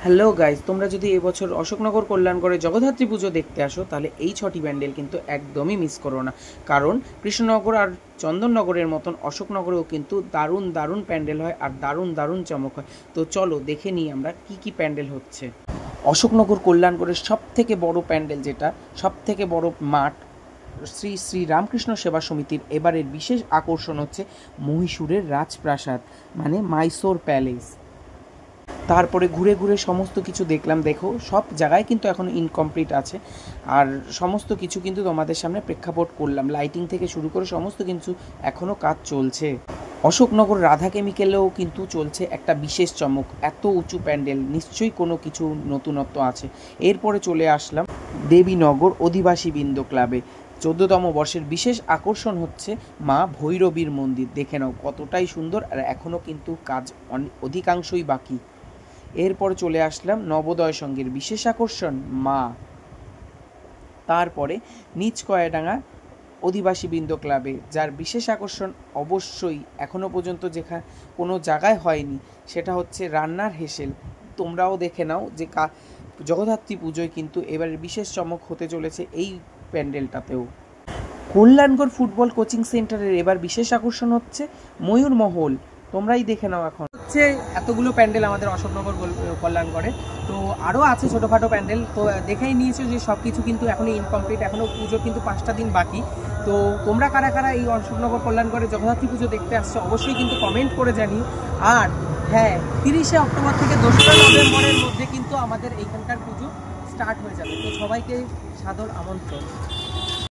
Hello guys, তোমরা যদি এবছর অশোকনগর কল্যাণগড়ে জগদ্ধাত্রী পুজো দেখতে আসো তাহলে এই 6টি প্যান্ডেল কিন্তু একদমই মিস করো না। কারণ কৃষ্ণনগর আর চন্দননগরের মতন অশোকনগরেও কিন্তু দারুণ দারুণ প্যান্ডেল হয় আর দারুণ দারুণ চমক হয়। তো চলো দেখে নিই আমরা কি কি প্যান্ডেল হচ্ছে। অশোকনগর কল্যাণগড়ের সবথেকে বড় প্যান্ডেল, যেটা সবথেকে বড় মাঠ, শ্রী শ্রী রামকৃষ্ণ সেবা সমিতির এবারের বিশেষ আকর্ষণ হচ্ছে মহীশূরের রাজপ্রাসাদ, মানে মাইসোর প্যালেস। তারপরে ঘুরে ঘুরে সমস্ত কিছু দেখলাম। দেখো, সব জায়গায় কিন্তু এখন ইনকমপ্লিট আছে, আর সমস্ত কিছু কিন্তু তোমাদের সামনে প্রেক্ষাপট করলাম। লাইটিং থেকে শুরু করে সমস্ত কিছু এখনও কাজ চলছে। অশোকনগর রাধা কেমিক্যালেও কিন্তু চলছে একটা বিশেষ চমক। এত উঁচু প্যান্ডেল, নিশ্চয়ই কোনো কিছু নতুনত্ব আছে। এরপরে চলে আসলাম দেবীনগর অধিবাসী বৃন্দ ক্লাবে। 14তম বর্ষের বিশেষ আকর্ষণ হচ্ছে মা ভৈরবীর মন্দির। দেখে নাও কতটাই সুন্দর, আর এখনও কিন্তু কাজ অধিকাংশই বাকি। এরপর চলে আসলাম নবোদয় সঙ্গের বিশেষ আকর্ষণ মা। তারপরে নিচ কয়াডাঙ্গা অধিবাসী বৃন্দ ক্লাবে, যার বিশেষ আকর্ষণ অবশ্যই এখনও পর্যন্ত যেখানে কোনো জায়গায় হয়নি, সেটা হচ্ছে রান্নার হেসেল। তোমরাও দেখে নাও যে জগদ্ধাত্রী পুজোয় কিন্তু এবারের বিশেষ চমক হতে চলেছে এই প্যান্ডেলটাতেও। কল্যাণগড় ফুটবল কোচিং সেন্টারের এবার বিশেষ আকর্ষণ হচ্ছে ময়ূরমহল। তোমরাই দেখে নাও। এখন হচ্ছে এতগুলো প্যান্ডেল আমাদের অশোকনগর কল্যাণগড়ে, তো আরও আছে ছোটোখাটো প্যান্ডেল। তো দেখেই নিয়েছো যে সব কিছু কিন্তু এখনও ইনকমপ্লিট, এখনও পুজোর কিন্তু 5টা দিন বাকি। তো তোমরা কারা কারা এই অশোকনগর কল্যাণগড়ে জগদ্ধাত্রী পুজো দেখতে আসছো অবশ্যই কিন্তু কমেন্ট করে জানিও। আর হ্যাঁ, 30শে অক্টোবর থেকে 2রা নভেম্বরের মধ্যে কিন্তু আমাদের এইখানকার পুজো স্টার্ট হয়ে যাবে। তো সবাইকে সাদর আমন্ত্রণ।